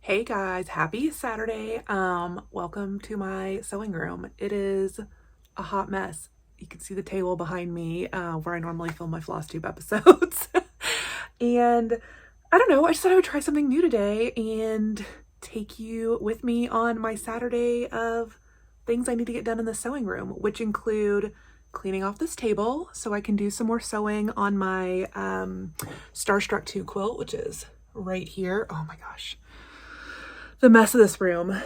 Hey guys, happy Saturday. Welcome to my sewing room. It is a hot mess. You can see the table behind me, where I normally film my floss tube episodes. And I don't know, I just thought I would try something new today and take you with me on my Saturday of things I need to get done in the sewing room, which include cleaning off this table so I can do some more sewing on my Starstruck 2 quilt, which is right here. Oh my gosh, the mess of this room.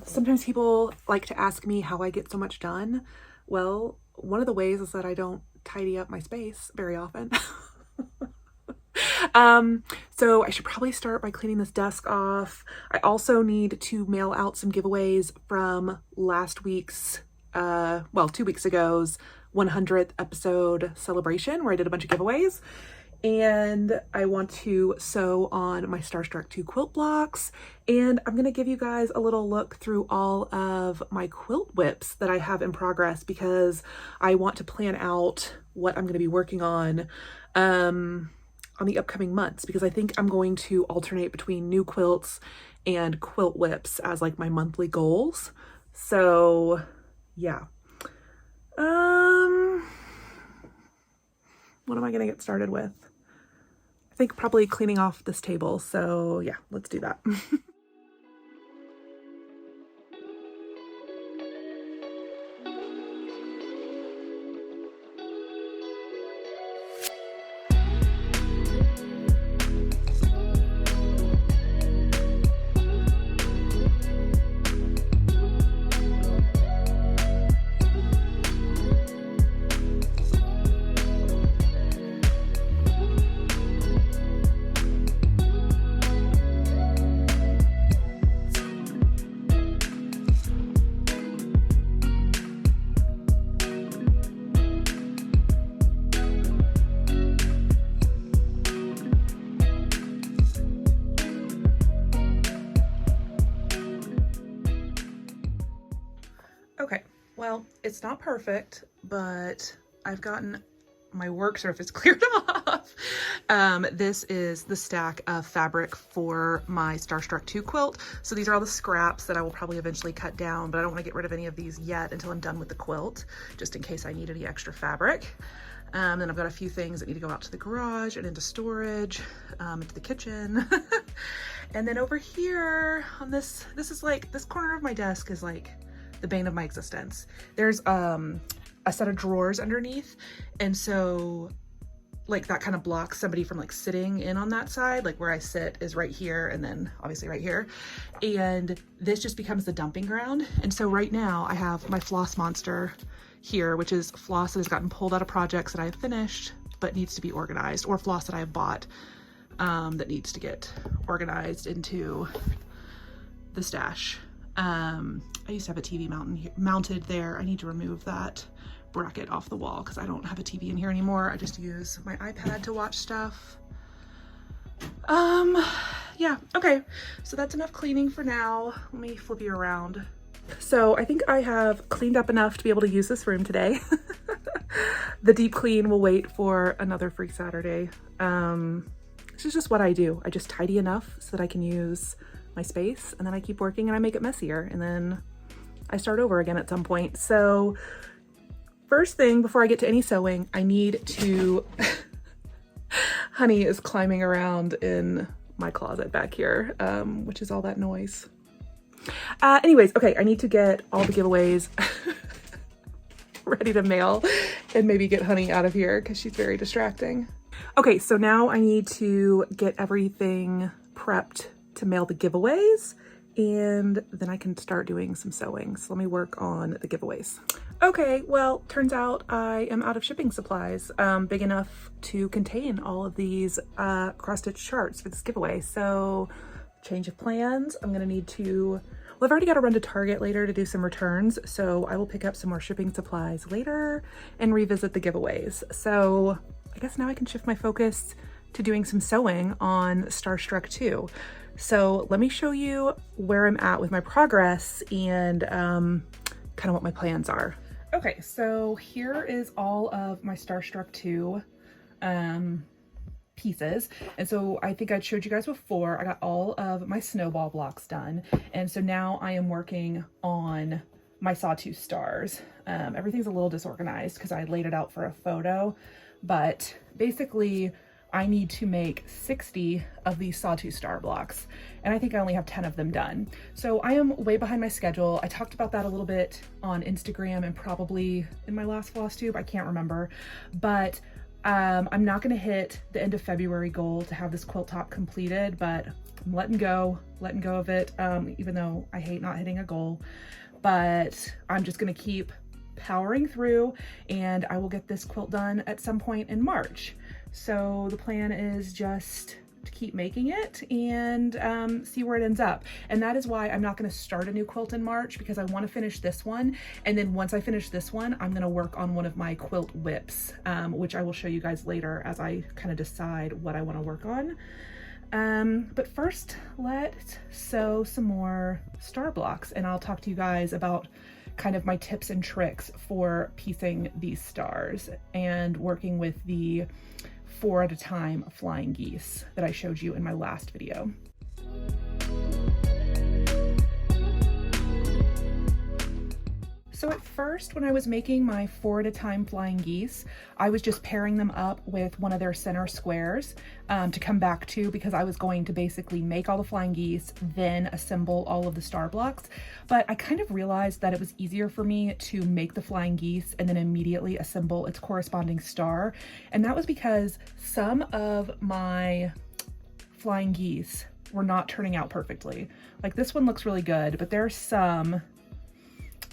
Sometimes people like to ask me how I get so much done. Well, one of the ways is that I don't tidy up my space very often. So I should probably start by cleaning this desk off. I also need to mail out some giveaways from last week's, 2 weeks ago's 100th episode celebration where I did a bunch of giveaways. And I want to sew on my Starstruck 2 quilt blocks. And I'm going to give you guys a little look through all of my quilt whips that I have in progress because I want to plan out what I'm going to be working on the upcoming months, because I think I'm going to alternate between new quilts and quilt whips as like my monthly goals. So yeah. What am I going to get started with? I think probably cleaning off this table. So yeah, let's do that. Okay, well, it's not perfect, but I've gotten my work surface cleared off. This is the stack of fabric for my Starstruck 2 quilt. So these are all the scraps that I will probably eventually cut down, but I don't want to get rid of any of these yet until I'm done with the quilt, just in case I need any extra fabric. Then I've got a few things that need to go out to the garage and into storage, into the kitchen. And then over here on this is like, this corner of my desk is like the bane of my existence. There's a set of drawers underneath, and so like that kind of blocks somebody from like sitting in on that side. Like where I sit is right here, and then obviously right here, and this just becomes the dumping ground. And so right now I have my floss monster here, which is floss that has gotten pulled out of projects that I have finished but needs to be organized, or floss that I have bought that needs to get organized into the stash. I used to have a TV mounted there. I need to remove that bracket off the wall because I don't have a TV in here anymore. I just use my iPad to watch stuff. Yeah, okay. So that's enough cleaning for now. Let me flip you around. So I think I have cleaned up enough to be able to use this room today. The deep clean will wait for another free Saturday. This is just what I do. I just tidy enough so that I can use my space, and then I keep working and I make it messier, and then I start over again at some point. So first thing, before I get to any sewing, I need to Honey is climbing around in my closet back here, which is all that noise. Anyways, okay, I need to get all the giveaways ready to mail and maybe get Honey out of here because she's very distracting. Okay, so now I need to get everything prepped to mail the giveaways, and then I can start doing some sewing. So let me work on the giveaways. Okay, well, turns out I am out of shipping supplies big enough to contain all of these cross-stitch charts for this giveaway. So change of plans. I'm gonna need to, well, I've already got to run to Target later to do some returns, so I will pick up some more shipping supplies later and revisit the giveaways. So I guess now I can shift my focus to doing some sewing on Starstruck 2. So let me show you where I'm at with my progress and kind of what my plans are. Okay, so here is all of my Starstruck 2 pieces. And so I think I showed you guys before, I got all of my snowball blocks done. And so now I am working on my sawtooth stars. Everything's a little disorganized because I laid it out for a photo, but basically I need to make 60 of these sawtooth star blocks, and I think I only have 10 of them done. So I am way behind my schedule. I talked about that a little bit on Instagram and probably in my last floss tube, I can't remember, but I'm not gonna hit the end of February goal to have this quilt top completed, but I'm letting go of it, even though I hate not hitting a goal. But I'm just gonna keep powering through, and I will get this quilt done at some point in March. So the plan is just to keep making it and see where it ends up. And that is why I'm not going to start a new quilt in March, because I want to finish this one. And then once I finish this one, I'm going to work on one of my quilt whips, which I will show you guys later as I kind of decide what I want to work on. But first, let's sew some more star blocks, and I'll talk to you guys about kind of my tips and tricks for piecing these stars and working with the 4 at a time flying geese that I showed you in my last video. So at first, when I was making my 4 at a time flying geese, I was just pairing them up with one of their center squares to come back to, because I was going to basically make all the flying geese, then assemble all of the star blocks. But I kind of realized that it was easier for me to make the flying geese and then immediately assemble its corresponding star. And that was because some of my flying geese were not turning out perfectly. Like this one looks really good, but there's some,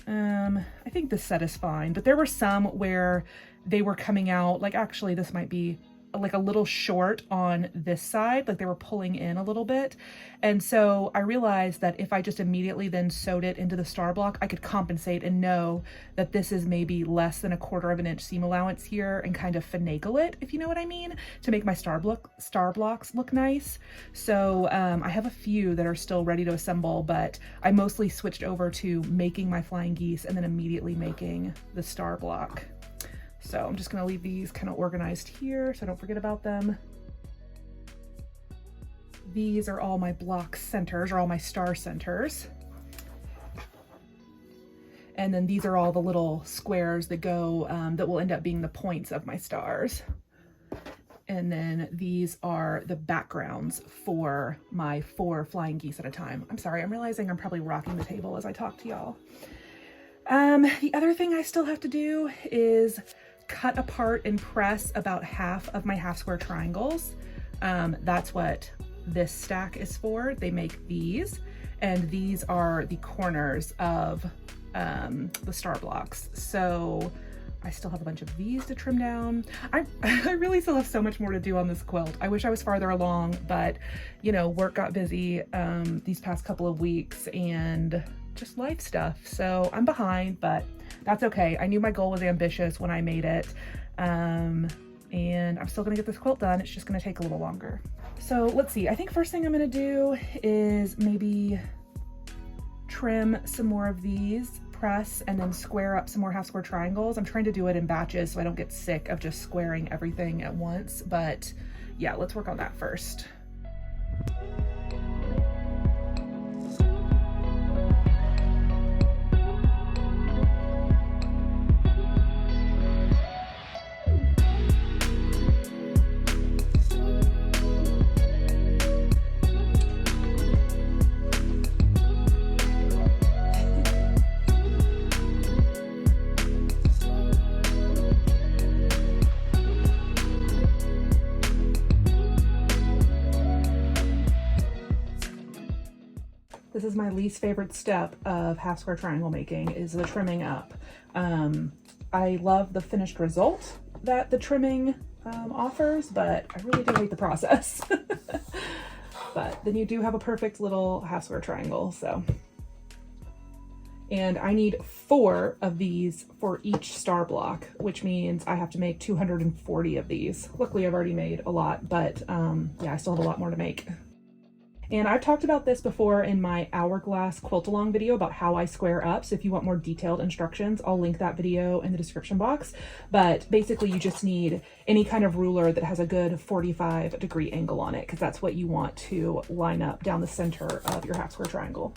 I think this set is fine, but there were some where they were coming out, like actually this might be like a little short on this side, like they were pulling in a little bit. And so I realized that if I just immediately then sewed it into the star block, I could compensate and know that this is maybe less than 1/4 of an inch seam allowance here, and kind of finagle it, if you know what I mean, to make my star blocks look nice. So I have a few that are still ready to assemble, but I mostly switched over to making my flying geese and then immediately making the star block. So I'm just going to leave these kind of organized here so I don't forget about them. These are all my block centers, or all my star centers. And then these are all the little squares that go, that will end up being the points of my stars. And then these are the backgrounds for my 4 flying geese at a time. I'm sorry, I'm realizing I'm probably rocking the table as I talk to y'all. The other thing I still have to do is cut apart and press about half of my half square triangles. That's what this stack is for. They make these, and these are the corners of the star blocks. So I still have a bunch of these to trim down. I really still have so much more to do on this quilt. I wish I was farther along, but you know, work got busy these past couple of weeks and just life stuff. So I'm behind, but that's okay. I knew my goal was ambitious when I made it. And I'm still gonna get this quilt done. It's just gonna take a little longer. So let's see, I think first thing I'm gonna do is maybe trim some more of these, press, and then square up some more half square triangles. I'm trying to do it in batches so I don't get sick of just squaring everything at once, but yeah, let's work on that first. This is my least favorite step of half square triangle making, is the trimming up. I love the finished result that the trimming offers, but I really do hate the process. But then you do have a perfect little half square triangle, so. And I need 4 of these for each star block, which means I have to make 240 of these. Luckily I've already made a lot, but yeah, I still have a lot more to make. And I've talked about this before in my hourglass quilt along video about how I square up. So if you want more detailed instructions, I'll link that video in the description box. But basically you just need any kind of ruler that has a good 45-degree angle on it, because that's what you want to line up down the center of your half square triangle.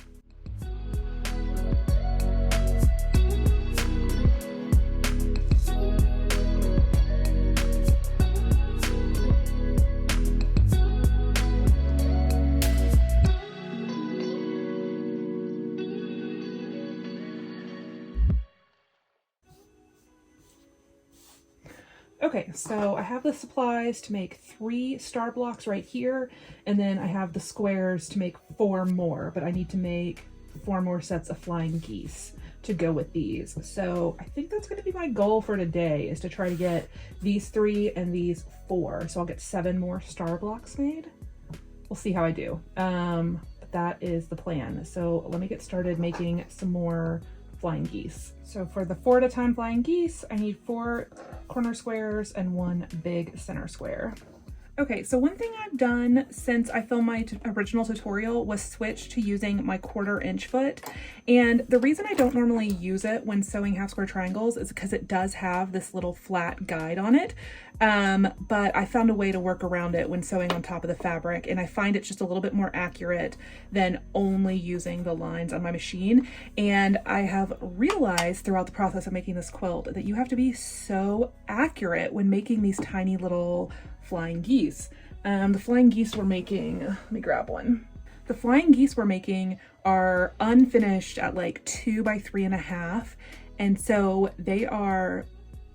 Okay, so I have the supplies to make 3 star blocks right here, and then I have the squares to make 4 more, but I need to make 4 more sets of flying geese to go with these. So I think that's going to be my goal for today, is to try to get these 3 and these 4. So I'll get 7 more star blocks made. We'll see how I do. But that is the plan. So let me get started making some more flying geese. So for the 4 at a time flying geese, I need 4 corner squares and 1 big center square. Okay, so one thing I've done since I filmed my original tutorial was switch to using my 1/4 inch foot. And the reason I don't normally use it when sewing half square triangles is because it does have this little flat guide on it. But I found a way to work around it when sewing on top of the fabric, and I find it's just a little bit more accurate than only using the lines on my machine. And I have realized throughout the process of making this quilt that you have to be so accurate when making these tiny little flying geese. The flying geese we're making, let me grab one. The flying geese we're making are unfinished at like 2 by 3.5, and so they are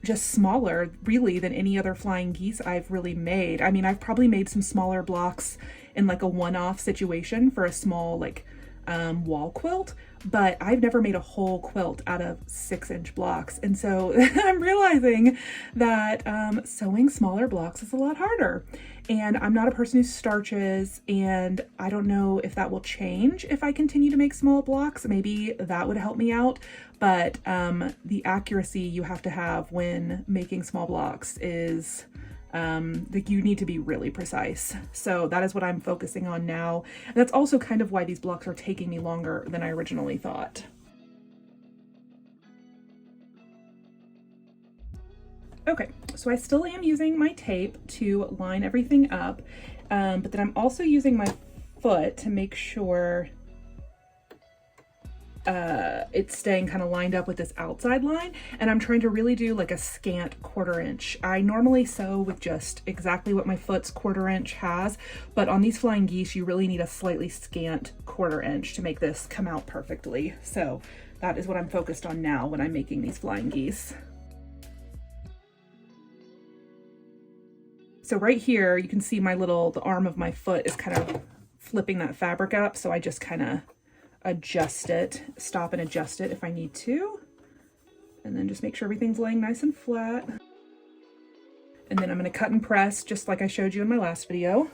just smaller really than any other flying geese I've really made. I mean, I've probably made some smaller blocks in like a one-off situation for a small like wall quilt, but I've never made a whole quilt out of 6-inch blocks. And so I'm realizing that sewing smaller blocks is a lot harder. And I'm not a person who starches, and I don't know if that will change if I continue to make small blocks. Maybe that would help me out. But the accuracy you have to have when making small blocks is like you need to be really precise. So that is what I'm focusing on now. And that's also kind of why these blocks are taking me longer than I originally thought. Okay, so I still am using my tape to line everything up, but then I'm also using my foot to make sure it's staying kind of lined up with this outside line, and I'm trying to really do like a scant 1/4 inch. I normally sew with just exactly what my foot's 1/4 inch has, but on these flying geese you really need a slightly scant 1/4 inch to make this come out perfectly. So that is what I'm focused on now when I'm making these flying geese. So right here you can see the arm of my foot is kind of flipping that fabric up, so I just kind of adjust it, stop and adjust it if I need to, and then just make sure everything's laying nice and flat. And then I'm going to cut and press just like I showed you in my last video.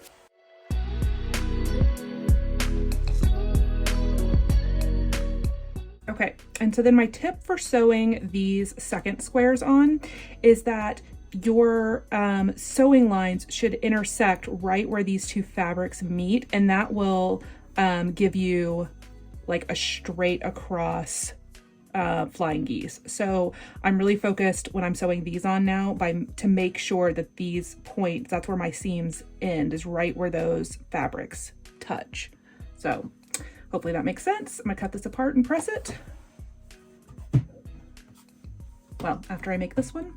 Okay, and so then my tip for sewing these second squares on is that your sewing lines should intersect right where these 2 fabrics meet, and that will give you like a straight across flying geese. So I'm really focused when I'm sewing these on now to make sure that these points, that's where my seams end, is right where those fabrics touch. So hopefully that makes sense. I'm gonna cut this apart and press it. Well, after I make this one.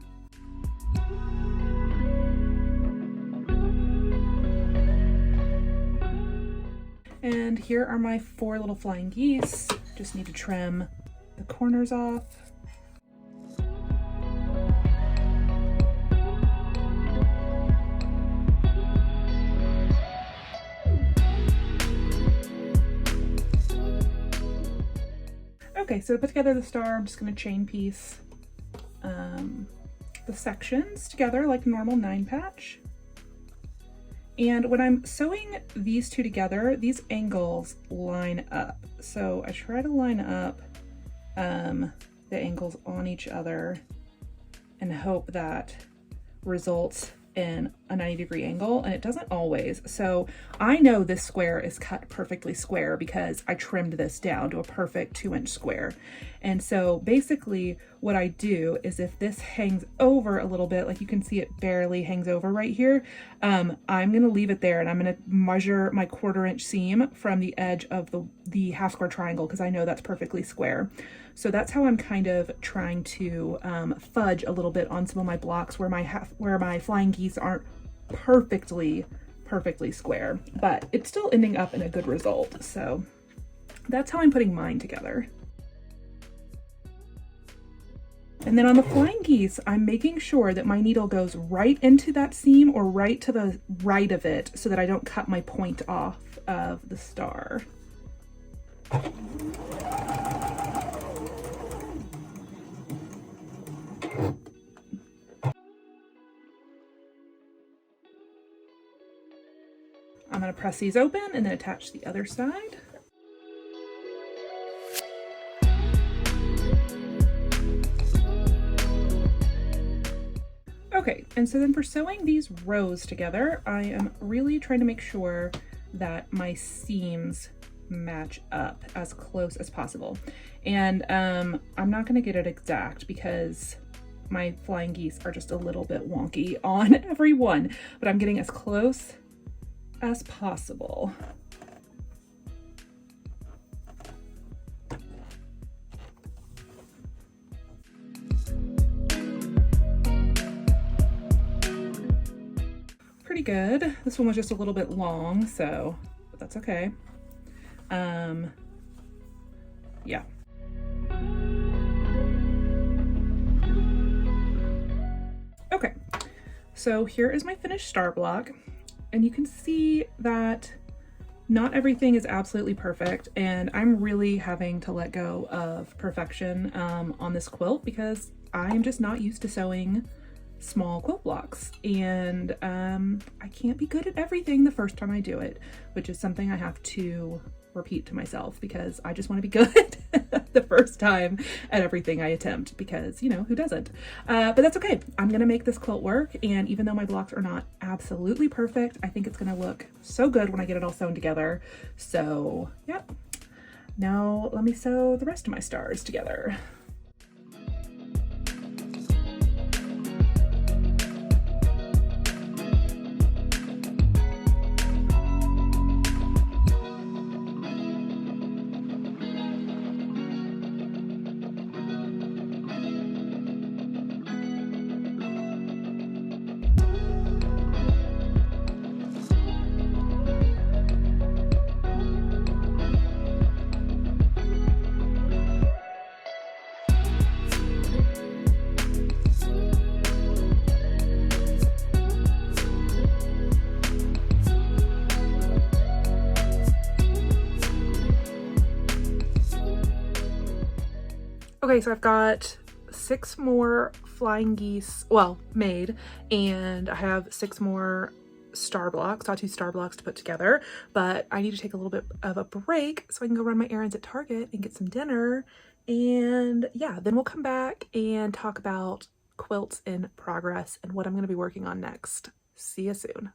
And here are my 4 little flying geese. Just need to trim the corners off. Okay, so to put together the star, I'm just going to chain piece the sections together like a normal 9-patch. And when I'm sewing these 2 together, these angles line up. So I try to line up the angles on each other and hope that results in a 90-degree angle, and it doesn't always. So I know this square is cut perfectly square because I trimmed this down to a perfect 2-inch square. And so basically what I do is if this hangs over a little bit, like you can see it barely hangs over right here, I'm gonna leave it there and I'm gonna measure my 1/4-inch seam from the edge of the half square triangle because I know that's perfectly square. So that's how I'm kind of trying to fudge a little bit on some of my blocks where my flying geese aren't perfectly square, but it's still ending up in a good result. So that's how I'm putting mine together. And then on the flying geese, I'm making sure that my needle goes right into that seam or right to the right of it so that I don't cut my point off of the star. I'm going to press these open and then attach the other side. Okay, and so then for sewing these rows together, I am really trying to make sure that my seams match up as close as possible. And I'm not going to get it exact because my flying geese are just a little bit wonky on every one, but I'm getting as close as possible. Pretty good. This one was just a little bit long, so, but that's okay. Yeah. Okay, so here is my finished star block, and you can see that not everything is absolutely perfect, and I'm really having to let go of perfection on this quilt because I'm just not used to sewing small quilt blocks, and I can't be good at everything the first time I do it, which is something I have to repeat to myself because I just want to be good the first time at everything I attempt because, you know, who doesn't? But that's okay. I'm gonna make this quilt work, and even though my blocks are not absolutely perfect, I think it's gonna look so good when I get it all sewn together. So yep, now let me sew the rest of my stars together. Okay, so I've got 6 more flying geese, well, made, and I have 6 more star blocks, sawtooth star blocks to put together, but I need to take a little bit of a break so I can go run my errands at Target and get some dinner. And yeah, then we'll come back and talk about quilts in progress and what I'm going to be working on next. See you soon.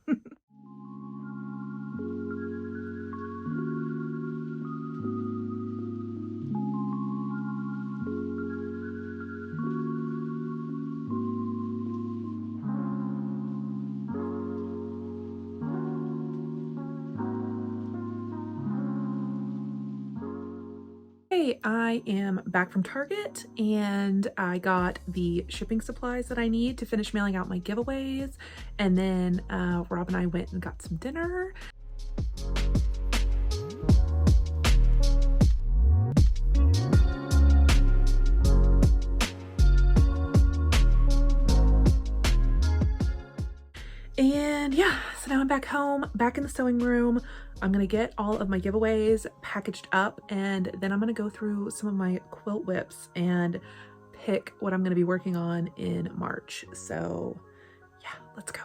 Hey, I am back from Target and I got the shipping supplies that I need to finish mailing out my giveaways, and then Rob and I went and got some dinner. And yeah, so now I'm back home, back in the sewing room. I'm gonna get all of my giveaways packaged up, and then I'm gonna go through some of my quilt whips and pick what I'm gonna be working on in March. So yeah, let's go.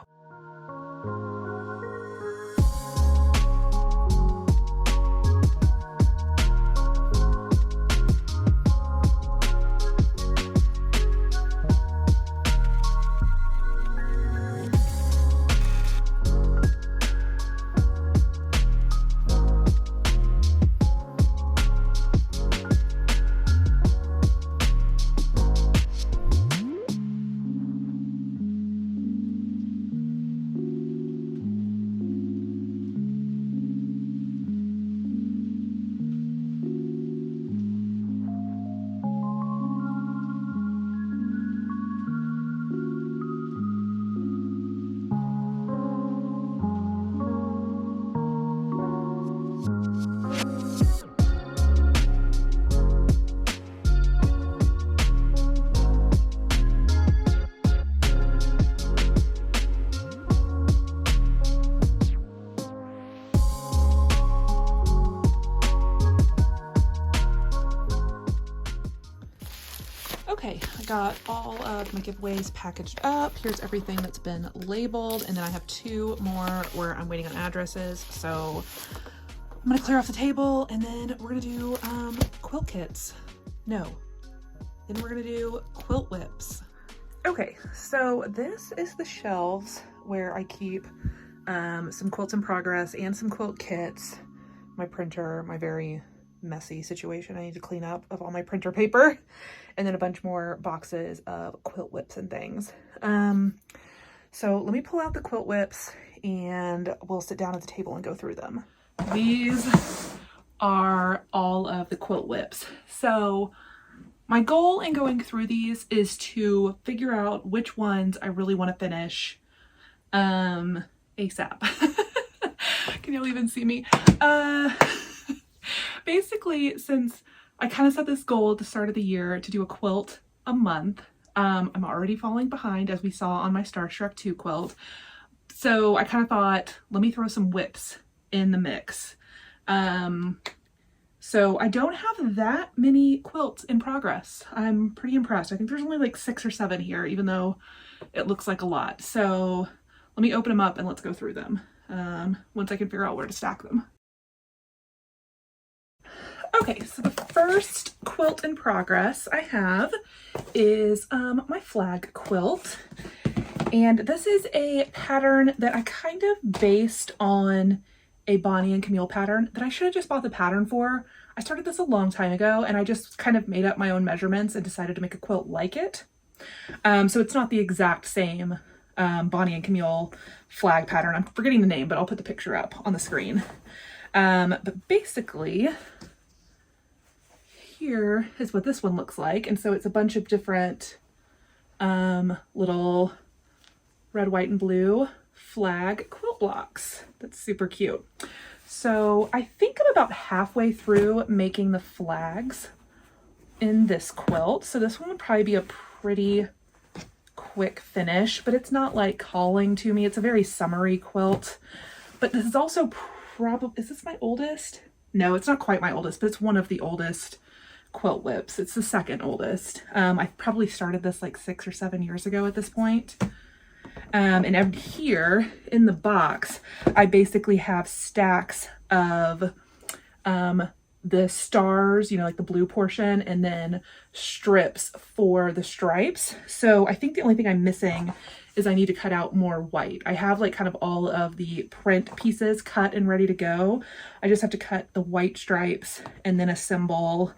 Okay, I got all of my giveaways packaged up. Here's everything that's been labeled, and then I have 2 more where I'm waiting on addresses. So I'm gonna clear off the table, and then we're gonna do quilt kits. No, then we're gonna do quilt whips. Okay, so this is the shelves where I keep some quilts in progress and some quilt kits. My printer, my very messy situation I need to clean up of all my printer paper, and then a bunch more boxes of quilt whips and things. So let me pull out the quilt whips and we'll sit down at the table and go through them. These are all of the quilt whips. So my goal in going through these is to figure out which ones I really want to finish ASAP. Can y'all even see me? Basically, since I kind of set this goal at the start of the year to do a quilt a month, I'm already falling behind, as we saw on my Starstruck 2 quilt. So I kind of thought, let me throw some whips in the mix. So I don't have that many quilts in progress. I'm pretty impressed. I think there's only like 6 or 7 here, even though it looks like a lot. So let me open them up and let's go through them once I can figure out where to stack them. Okay, so the first quilt in progress I have is my flag quilt. And this is a pattern that I kind of based on a Bonnie and Camille pattern that I should have just bought the pattern for. I started this a long time ago and I just kind of made up my own measurements and decided to make a quilt like it. So it's not the exact same Bonnie and Camille flag pattern. I'm forgetting the name, but I'll put the picture up on the screen. But basically, here is what this one looks like. And so it's a bunch of different little red, white, and blue flag quilt blocks. That's super cute. So I think I'm about halfway through making the flags in this quilt. So this one would probably be a pretty quick finish, but it's not like calling to me. It's a very summery quilt, but this is also probably, is this my oldest? No, it's not quite my oldest, but it's one of the oldest quilt whips. It's the second oldest. I probably started this like 6 or 7 years ago at this point. And here in the box, I basically have stacks of the stars, you know, like the blue portion, and then strips for the stripes. So I think the only thing I'm missing is I need to cut out more white. I have like kind of all of the print pieces cut and ready to go. I just have to cut the white stripes and then assemble.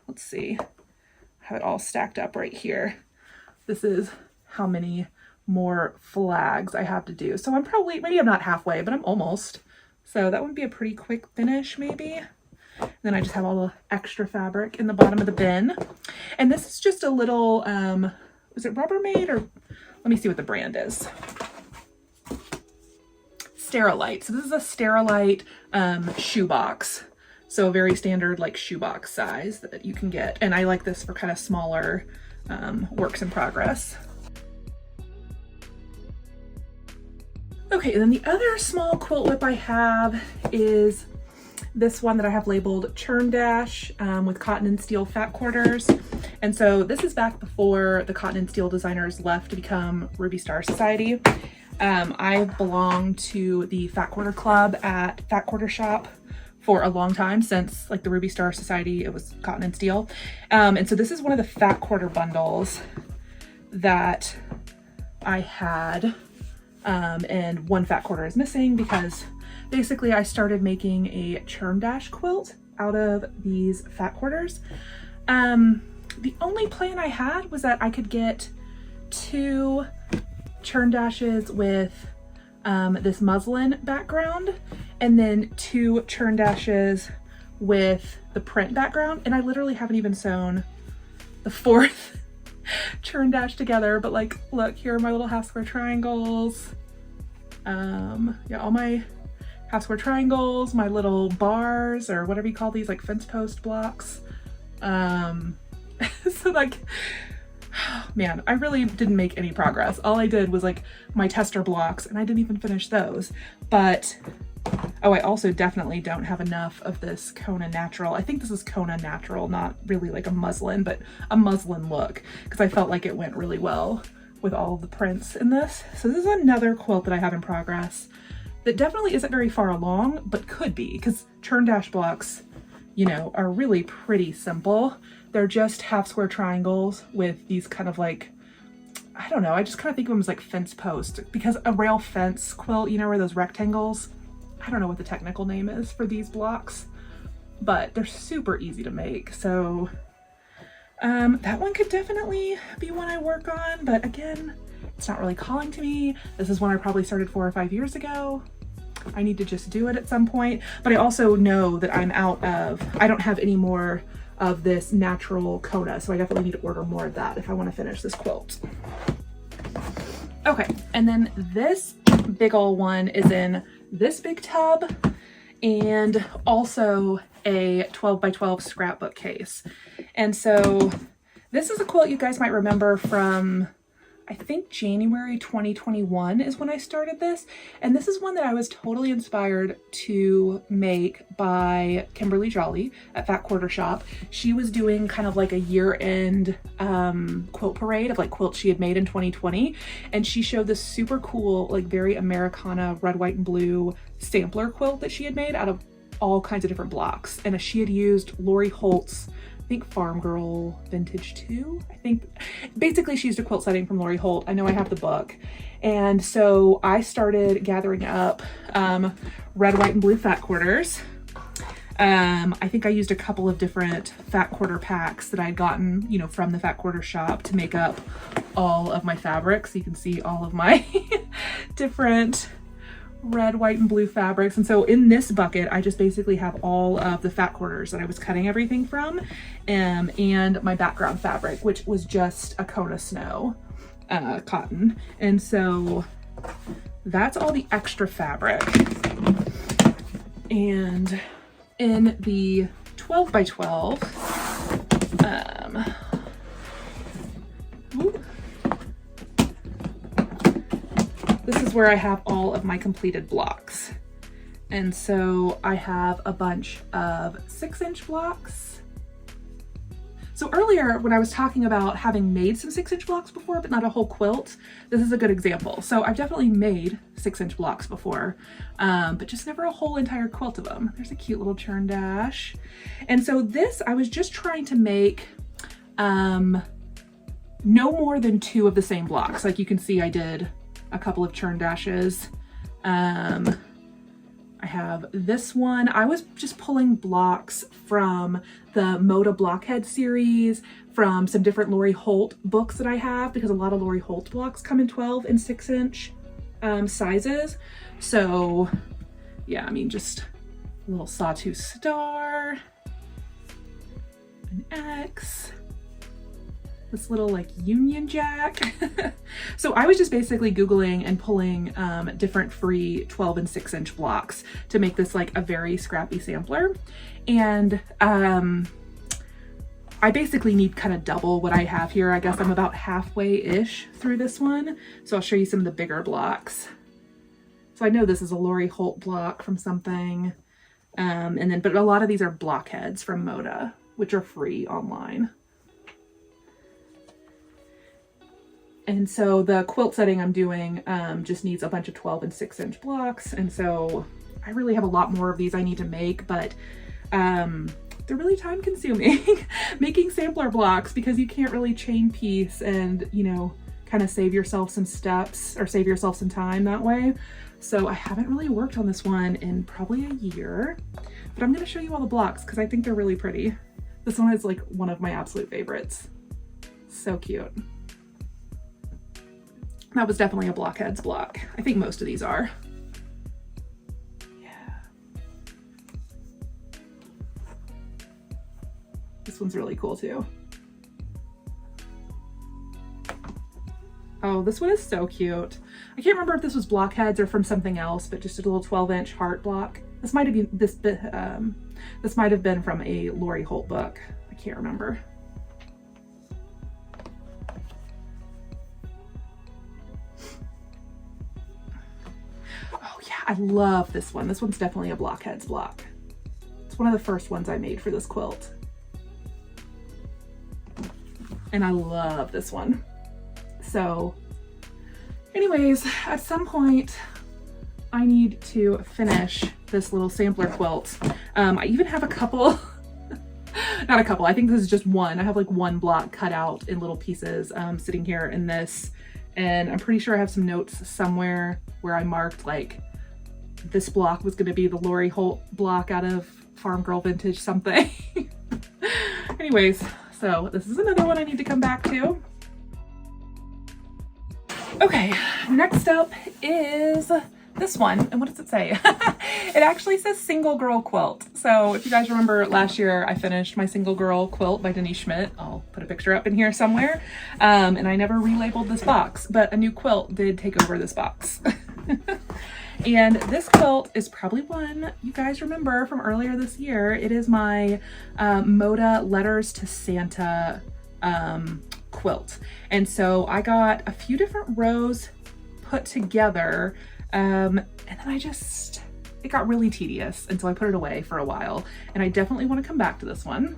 Let's see, I have it all stacked up right here. This is how many more flags I have to do. So I'm probably, maybe I'm not halfway, but I'm almost. So that would be a pretty quick finish maybe. And then I just have all the extra fabric in the bottom of the bin. And this is just a little, is it Rubbermaid, or let me see what the brand is. Sterilite. So this is a Sterilite shoebox. So a very standard like shoebox size that you can get. And I like this for kind of smaller works in progress. Okay, and then the other small quilt whip I have is this one that I have labeled Churn Dash with cotton and steel fat quarters. And so this is back before the cotton and steel designers left to become Ruby Star Society. I've belonged to the Fat Quarter Club at Fat Quarter Shop for a long time, since like the Ruby Star Society, it was cotton and steel. And so this is one of the Fat Quarter bundles that I had. And one fat quarter is missing because basically I started making a churn dash quilt out of these fat quarters. The only plan I had was that I could get 2 churn dashes with this muslin background and then 2 churn dashes with the print background. And I literally haven't even sewn the 4th churn dash together, but like, look, here are my little half square triangles. Yeah, all my half square triangles, my little bars, or whatever you call these, like fence post blocks. So like, man, I really didn't make any progress. All I did was like my tester blocks, and I didn't even finish those. But Oh, I also definitely don't have enough of this Kona Natural. I think this is Kona Natural, not really like a muslin, but a muslin look, because I felt like it went really well with all of the prints in this. So this is another quilt that I have in progress that definitely isn't very far along, but could be, because churn dash blocks, you know, are really pretty simple. They're just half square triangles with these kind of like, I don't know, I just kind of think of them as like fence posts, because a rail fence quilt, you know, where those rectangles, I don't know what the technical name is for these blocks, but they're super easy to make. So that one could definitely be one I work on, but again, it's not really calling to me. This is one I probably started 4 or 5 years ago. I need to just do it at some point, but I also know that I'm out of, I don't have any more of this natural Kona, so I definitely need to order more of that if I want to finish this quilt. Okay, and then this big ol' one is in this big tub and also a 12 by 12 scrapbook case. And so this is a quilt you guys might remember from, I think January 2021 is when I started this. And this is one that I was totally inspired to make by Kimberly Jolly at Fat Quarter Shop. She was doing kind of like a year-end quilt parade of like quilts she had made in 2020. And she showed this super cool, like very Americana red, white, and blue sampler quilt that she had made out of all kinds of different blocks. And she had used Lori Holt's, I think Farm Girl Vintage 2, I think. Basically she used a quilt setting from Lori Holt. I know I have the book. And so I started gathering up red, white, and blue fat quarters. I think I used a couple of different fat quarter packs that I'd gotten, you know, from the Fat Quarter Shop to make up all of my fabrics. You can see all of my different red, white, and blue fabrics. And so in this bucket, I just basically have all of the fat quarters that I was cutting everything from, and my background fabric, which was just a Kona Snow cotton. And so that's all the extra fabric. And in the 12 by 12, this is where I have all of my completed blocks. And so I have a bunch of 6-inch blocks. So earlier when I was talking about having made some 6-inch blocks before, but not a whole quilt, this is a good example. So I've definitely made 6-inch blocks before, but just never a whole entire quilt of them. There's a cute little churn dash. And so this, I was just trying to make no more than 2 of the same blocks. Like you can see I did a couple of churn dashes. I have this one. I was just pulling blocks from the Moda Blockhead series, from some different Lori Holt books that I have, because a lot of Lori Holt blocks come in 12 and 6-inch sizes. So yeah, I mean, just a little sawtooth star, an X, this little like Union Jack. So I was just basically Googling and pulling different free 12 and 6-inch blocks to make this like a very scrappy sampler. And I basically need kind of double what I have here. I guess I'm about halfway-ish through this one. So I'll show you some of the bigger blocks. So I know this is a Lori Holt block from something. But a lot of these are blockheads from Moda, which are free online. And so the quilt setting I'm doing just needs a bunch of 12 and 6-inch blocks. And so I really have a lot more of these I need to make, but they're really time consuming making sampler blocks, because you can't really chain piece and, you know, kind of save yourself some steps or save yourself some time that way. So I haven't really worked on this one in probably a year, but I'm going to show you all the blocks because I think they're really pretty. This one is like one of my absolute favorites. So cute. That was definitely a Blockheads block. I think most of these are. Yeah. This one's really cool too. Oh, this one is so cute. I can't remember if this was Blockheads or from something else, but just a little 12-inch heart block. This might have been this might have been from a Lori Holt book. I can't remember. Oh yeah, I love this one. This one's definitely a Blockheads block. It's one of the first ones I made for this quilt. And I love this one. So anyways, at some point I need to finish this little sampler quilt. I even have a couple, not a couple, I think this is just one. I have like one block cut out in little pieces sitting here in this. And I'm pretty sure I have some notes somewhere where I marked like this block was gonna be the Lori Holt block out of Farm Girl Vintage something. Anyways, so this is another one I need to come back to. Okay, next up is this one. And what does it say? It actually says Single Girl Quilt. So if you guys remember last year, I finished my Single Girl Quilt by Denise Schmidt. I'll put a picture up in here somewhere. And I never relabeled this box, but a new quilt did take over this box. And this quilt is probably one you guys remember from earlier this year. It is my Moda Letters to Santa quilt. And so I got a few different rows put together and then it got really tedious, and so I put it away for a while, and I definitely want to come back to this one.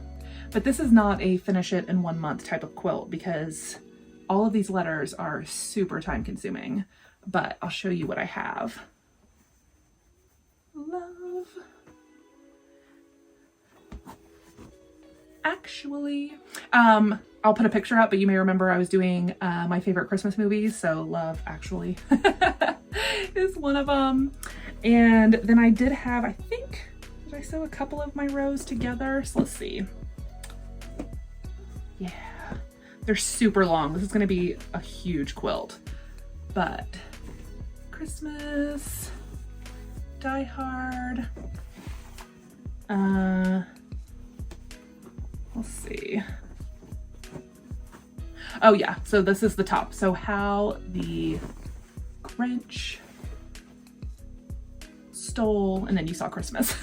But this is not a finish it in 1 month type of quilt because all of these letters are super time consuming, but I'll show you what I have. Love. Actually, I'll put a picture up, but you may remember I was doing my favorite Christmas movies, so Love Actually is one of them. And then I did have, I think, did I sew a couple of my rows together? So let's see. Yeah, they're super long. This is gonna be a huge quilt, but Christmas, Die Hard, let's see. Oh yeah, so this is the top. So How the Grinch Stole, and then you saw Christmas.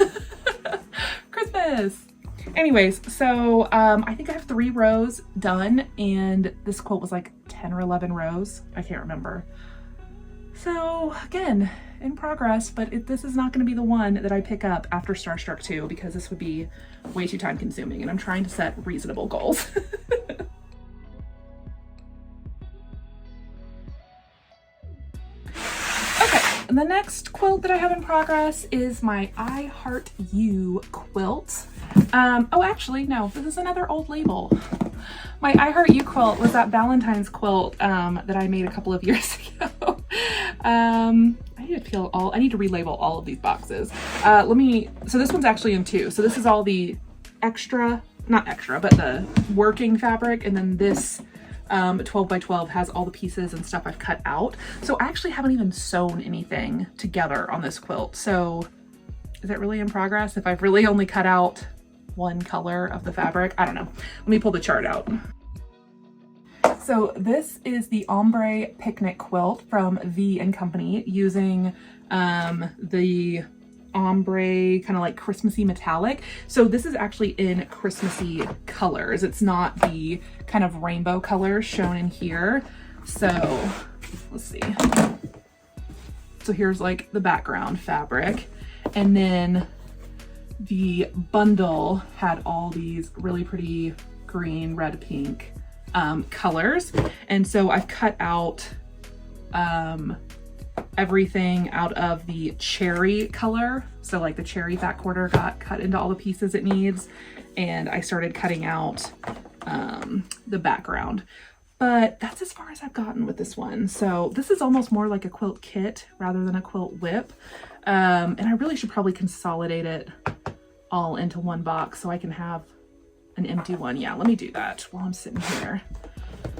Christmas! Anyways, so I think I have 3 rows done, and this quilt was like 10 or 11 rows. I can't remember. So again, in progress, but this is not going to be the one that I pick up after Starstruck 2 because this would be way too time consuming, and I'm trying to set reasonable goals. The next quilt that I have in progress is my I Heart You quilt. Oh, actually, no, this is another old label. My I Heart You quilt was that Valentine's quilt that I made a couple of years ago. I need to relabel all of these boxes. So this one's actually in 2. So this is all the not extra, but the working fabric, and then this 12 by 12 has all the pieces and stuff I've cut out. So I actually haven't even sewn anything together on this quilt. So is it really in progress if I've really only cut out one color of the fabric? I don't know. Let me pull the chart out. So this is the ombre picnic quilt from V & Company using the ombre kind of like Christmassy metallic. So this is actually in Christmassy colors. It's not the kind of rainbow colors shown in here. So let's see. So here's like the background fabric, and then the bundle had all these really pretty green, red, pink colors. And so I've cut out everything out of the cherry color. So like the cherry fat quarter got cut into all the pieces it needs, and I started cutting out the background. But that's as far as I've gotten with this one. So this is almost more like a quilt kit rather than a quilt whip. And I really should probably consolidate it all into one box so I can have an empty one. Yeah, let me do that while I'm sitting here,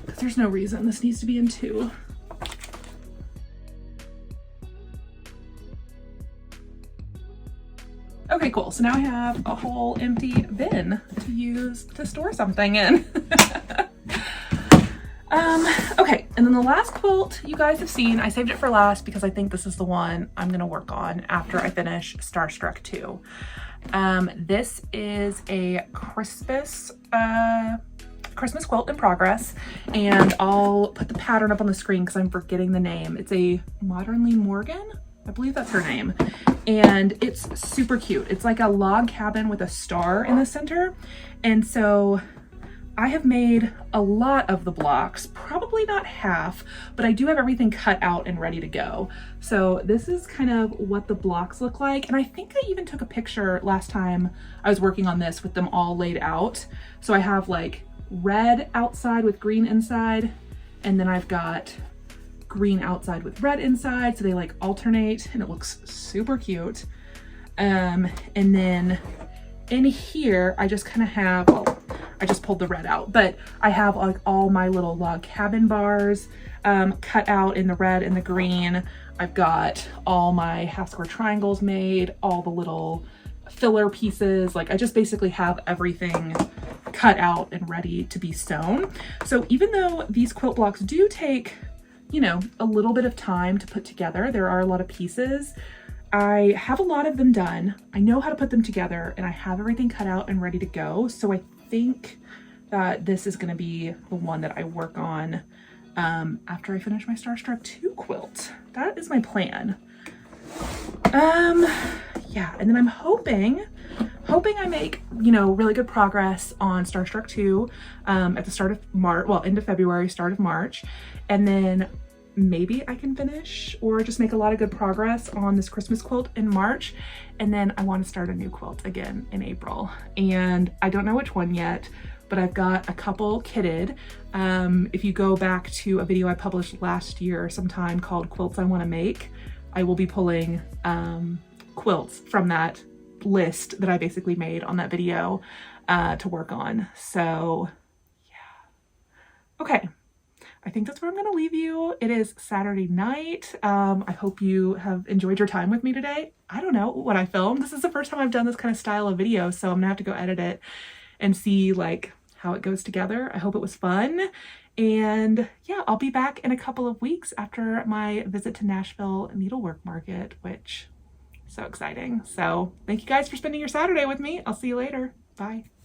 because there's no reason this needs to be in 2. Okay, cool. So now I have a whole empty bin to use to store something in. Okay, and then the last quilt you guys have seen, I saved it for last because I think this is the one I'm gonna work on after I finish Starstruck 2. This is a Christmas quilt in progress, and I'll put the pattern up on the screen because I'm forgetting the name. It's a Modernly Morgan. I believe that's her name. And it's super cute. It's like a log cabin with a star in the center. And so I have made a lot of the blocks, probably not half, but I do have everything cut out and ready to go. So this is kind of what the blocks look like. And I think I even took a picture last time I was working on this with them all laid out. So I have like red outside with green inside, and then I've got green outside with red inside. So they like alternate and it looks super cute. And then in here, I just kind of have, well, I just pulled the red out, but I have like all my little log cabin bars cut out in the red and the green. I've got all my half square triangles made, all the little filler pieces. Like I just basically have everything cut out and ready to be sewn. So even though these quilt blocks do take, you know, a little bit of time to put together, there are a lot of pieces, I have a lot of them done. I know how to put them together and I have everything cut out and ready to go. So I think that this is going to be the one that I work on after I finish my Starstruck 2 quilt. That is my plan. Yeah, and then I'm hoping I make, you know, really good progress on Starstruck 2 at the start of March, well, end of February, start of March, and then maybe I can finish or just make a lot of good progress on this Christmas quilt in March. And then I want to start a new quilt again in April. And I don't know which one yet, but I've got a couple kitted. If you go back to a video I published last year sometime called Quilts I Want to Make, I will be pulling quilts from that list that I basically made on that video to work on. So yeah. Okay. I think that's where I'm going to leave you. It is Saturday night. I hope you have enjoyed your time with me today. I don't know what I filmed. This is the first time I've done this kind of style of video, so I'm gonna have to go edit it and see like how it goes together. I hope it was fun. And yeah, I'll be back in a couple of weeks after my visit to Nashville Needlework Market, which is so exciting. So thank you guys for spending your Saturday with me. I'll see you later. Bye.